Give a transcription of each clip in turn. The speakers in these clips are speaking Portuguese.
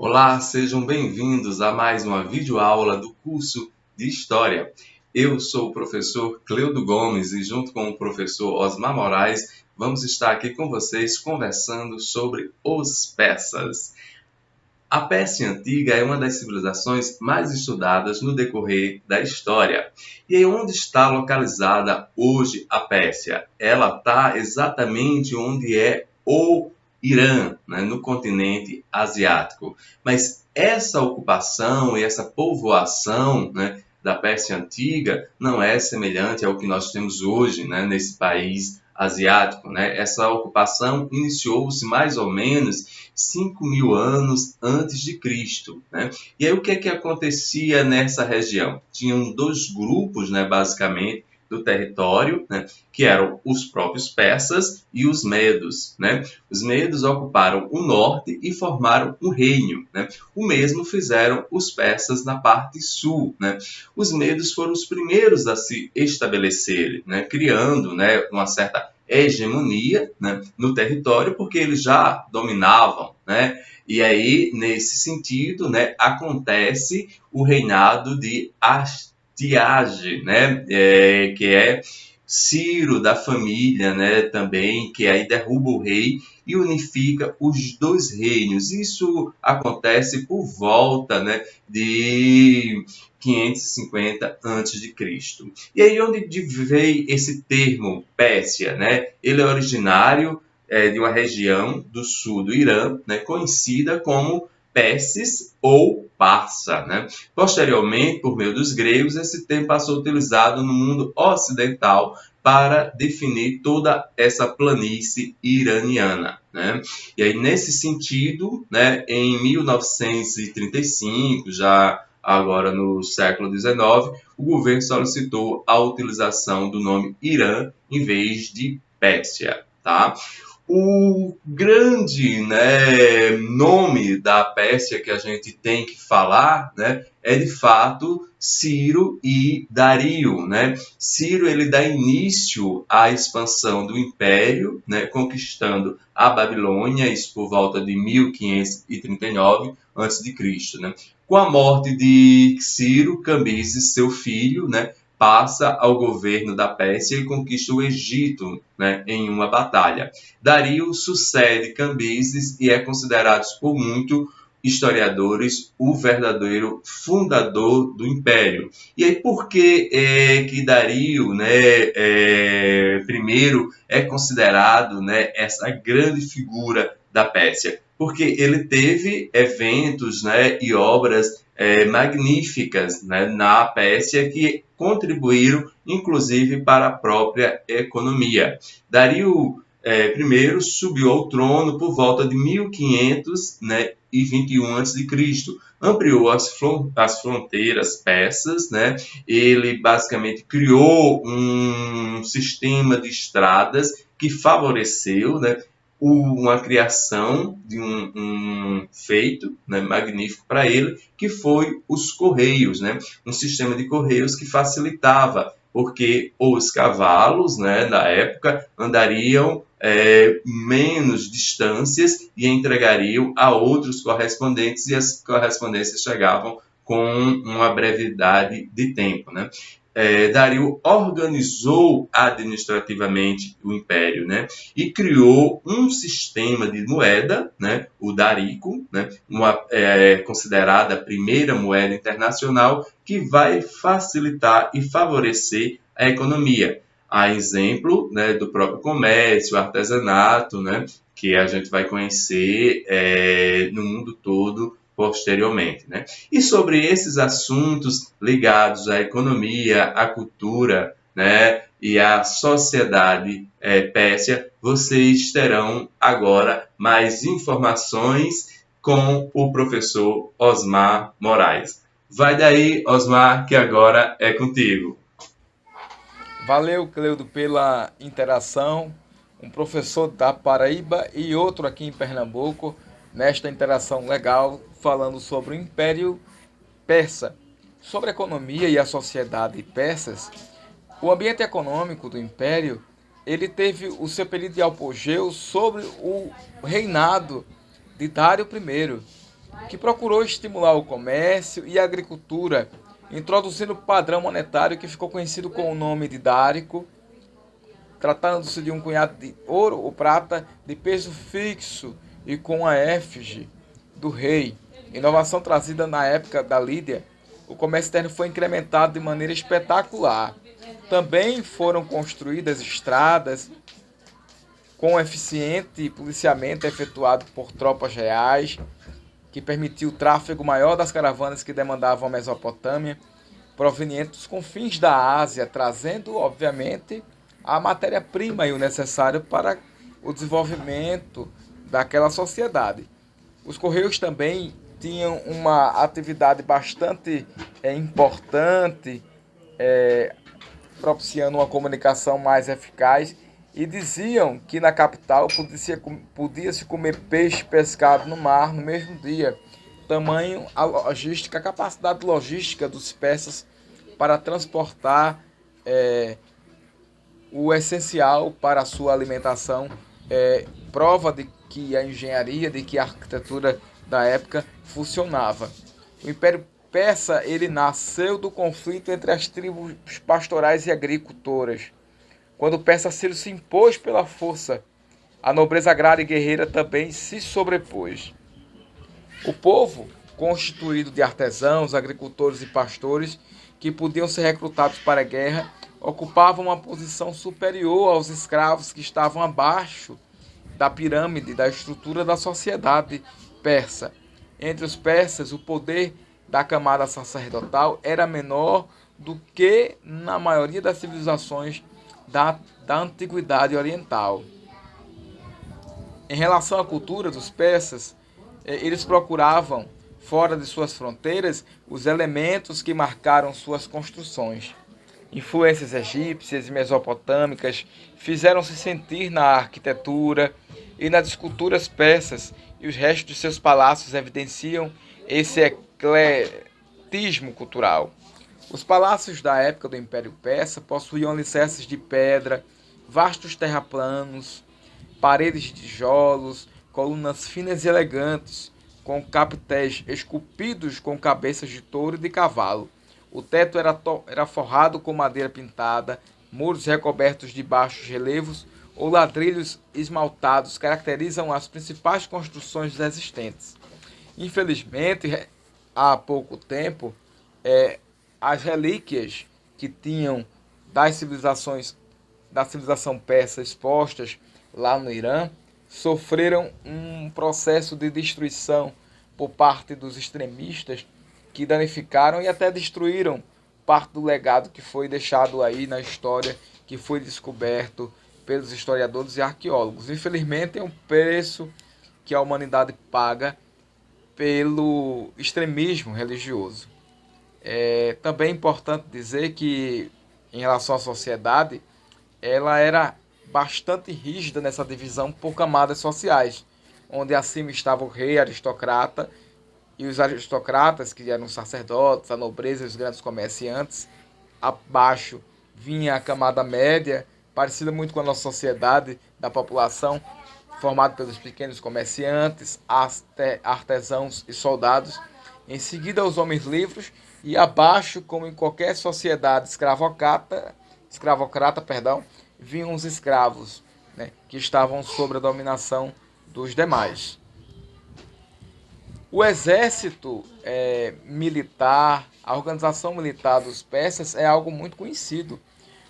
Olá, sejam bem-vindos a mais uma videoaula do curso de História. Eu sou o professor Cleudo Gomes e junto com o professor Osmar Moraes vamos estar aqui com vocês conversando sobre os persas. A Pérsia Antiga é uma das civilizações mais estudadas no decorrer da história. E aí, onde está localizada hoje a Pérsia? Ela está exatamente onde é o Irã, né, no continente asiático. Mas essa ocupação e essa povoação, né, da Pérsia Antiga não é semelhante ao que nós temos hoje, né, nesse país asiático, né? Essa ocupação iniciou-se mais ou menos 5.000 anos antes de Cristo, né? E aí o que é que acontecia nessa região? Tinham dois grupos, né, basicamente, do território, né, que eram os próprios persas e os medos, né? Os medos ocuparam o norte e formaram um reino, né? O mesmo fizeram os persas na parte sul, né? Os medos foram os primeiros a se estabelecerem, né, criando, né, uma certa hegemonia, né, no território, porque eles já dominavam, né? E aí, nesse sentido, né, acontece o reinado de Astiage, né, que é Ciro da família, né, também, que aí derruba o rei e unifica os dois reinos. Isso acontece por volta, né, de 550 a.C. E aí onde veio esse termo Pérsia, né? Ele é originário de uma região do sul do Irã, né, conhecida como Pérsis ou Parsa, né? Posteriormente, por meio dos gregos, esse termo passou a ser utilizado no mundo ocidental para definir toda essa planície iraniana, né? E aí, nesse sentido, né, em 1935, já agora no século XIX, o governo solicitou a utilização do nome Irã em vez de Pérsia, tá? O grande, né, nome da Pérsia que a gente tem que falar, né, é de fato Ciro e Dario, né? Ciro ele dá início à expansão do Império, né, conquistando a Babilônia, isso por volta de 1539 a.C., né? Com a morte de Ciro, Cambises, seu filho, né, passa ao governo da Pérsia e conquista o Egito, né, em uma batalha. Dario sucede Cambises e é considerado por muitos historiadores o verdadeiro fundador do Império. E aí por que Dario, né, primeiro é considerado, né, essa grande figura da Pérsia? Porque ele teve eventos, né, e obras magníficas, né, na Pérsia que contribuíram inclusive para a própria economia. Dario primeiro subiu ao trono por volta de 1500, né, e 21 a.C. Ampliou as fronteiras persas, né? Ele basicamente criou um sistema de estradas que favoreceu, né, uma criação de um feito, né, magnífico para ele, que foi os correios, né? Um sistema de correios que facilitava, porque os cavalos, né, da época andariam menos distâncias e entregariam a outros correspondentes e as correspondências chegavam com uma brevidade de tempo, né? Dario organizou administrativamente o império, né, e criou um sistema de moeda, né, o darico, né, considerada a primeira moeda internacional que vai facilitar e favorecer a economia. A exemplo, né, do próprio comércio, artesanato, né, que a gente vai conhecer no mundo todo posteriormente, né? E sobre esses assuntos ligados à economia, à cultura, né, e à sociedade pérsia, vocês terão agora mais informações com o professor Osmar Moraes. Vai daí, Osmar, que agora é contigo. Valeu, Cleudo, pela interação. Um professor da Paraíba e outro aqui em Pernambuco, nesta interação legal, falando sobre o Império Persa. Sobre a economia e a sociedade persas, o ambiente econômico do Império, ele teve o seu período de apogeu sobre o reinado de Dário I. que procurou estimular o comércio e a agricultura, introduzindo o padrão monetário que ficou conhecido com o nome de Dárico, tratando-se de um cunhado de ouro ou prata de peso fixo e com a efígie do rei. Inovação trazida na época da Lídia, o comércio externo foi incrementado de maneira espetacular. Também foram construídas estradas com eficiente policiamento efetuado por tropas reais, que permitiu o tráfego maior das caravanas que demandavam a Mesopotâmia, provenientes dos confins da Ásia, trazendo, obviamente, a matéria-prima e o necessário para o desenvolvimento daquela sociedade. Os Correios também tinham uma atividade bastante importante, propiciando uma comunicação mais eficaz, e diziam que na capital podia-se comer peixe pescado no mar no mesmo dia. Tamanho a logística, a capacidade logística dos persas para transportar o essencial para a sua alimentação, prova de que a engenharia, de que a arquitetura da época funcionava. O Império Persa ele nasceu do conflito entre as tribos pastorais e agricultoras. Quando o Persa Ciro se impôs pela força, a nobreza agrária e guerreira também se sobrepôs. O povo, constituído de artesãos, agricultores e pastores, que podiam ser recrutados para a guerra, ocupava uma posição superior aos escravos que estavam abaixo da pirâmide da estrutura da sociedade persa. Entre os persas, o poder da camada sacerdotal era menor do que na maioria das civilizações da antiguidade oriental. Em relação à cultura dos persas, eles procuravam, fora de suas fronteiras, os elementos que marcaram suas construções. Influências egípcias e mesopotâmicas fizeram-se sentir na arquitetura e nas esculturas persas, e os restos de seus palácios evidenciam esse ecletismo cultural. Os palácios da época do Império Persa possuíam alicerces de pedra, vastos terraplanos, paredes de tijolos, colunas finas e elegantes, com capitéis esculpidos com cabeças de touro e de cavalo. O teto era forrado com madeira pintada, muros recobertos de baixos relevos ou ladrilhos esmaltados caracterizam as principais construções existentes. Infelizmente, há pouco tempo, as relíquias que tinham da civilização persa expostas lá no Irã sofreram um processo de destruição por parte dos extremistas que danificaram e até destruíram parte do legado que foi deixado aí na história, que foi descoberto pelos historiadores e arqueólogos. Infelizmente, é um preço que a humanidade paga pelo extremismo religioso. Também é importante dizer que, em relação à sociedade, ela era bastante rígida nessa divisão por camadas sociais, onde acima estava o rei aristocrata e os aristocratas, que eram sacerdotes, a nobreza e os grandes comerciantes. Abaixo vinha a camada média, parecida muito com a nossa sociedade da população, formada pelos pequenos comerciantes, artesãos e soldados. Em seguida, os homens livres, e abaixo, como em qualquer sociedade escravocrata, vinham os escravos, né, que estavam sob a dominação dos demais. O exército militar, a organização militar dos persas é algo muito conhecido,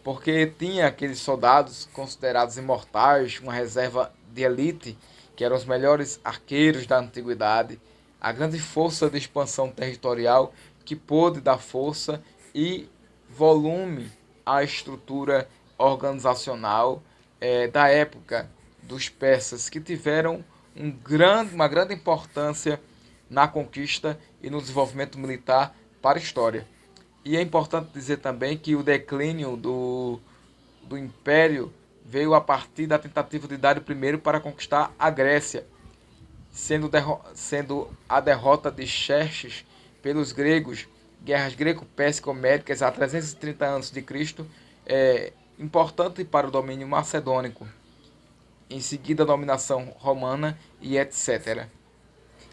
porque tinha aqueles soldados considerados imortais, uma reserva de elite, que eram os melhores arqueiros da antiguidade, a grande força de expansão territorial que pôde dar força e volume à estrutura organizacional da época dos persas, que tiveram uma grande importância na conquista e no desenvolvimento militar para a história. E é importante dizer também que o declínio do Império veio a partir da tentativa de Dário I para conquistar a Grécia, sendo a derrota de Xerxes pelos gregos, guerras greco-persico-médicas há 330 a.C., importante para o domínio macedônico, em seguida a dominação romana e etc.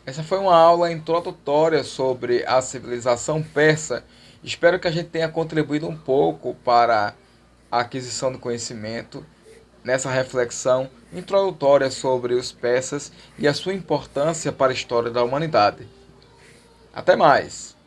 Essa foi uma aula introdutória sobre a civilização persa. Espero que a gente tenha contribuído um pouco para a aquisição do conhecimento nessa reflexão introdutória sobre os persas e a sua importância para a história da humanidade. Até mais!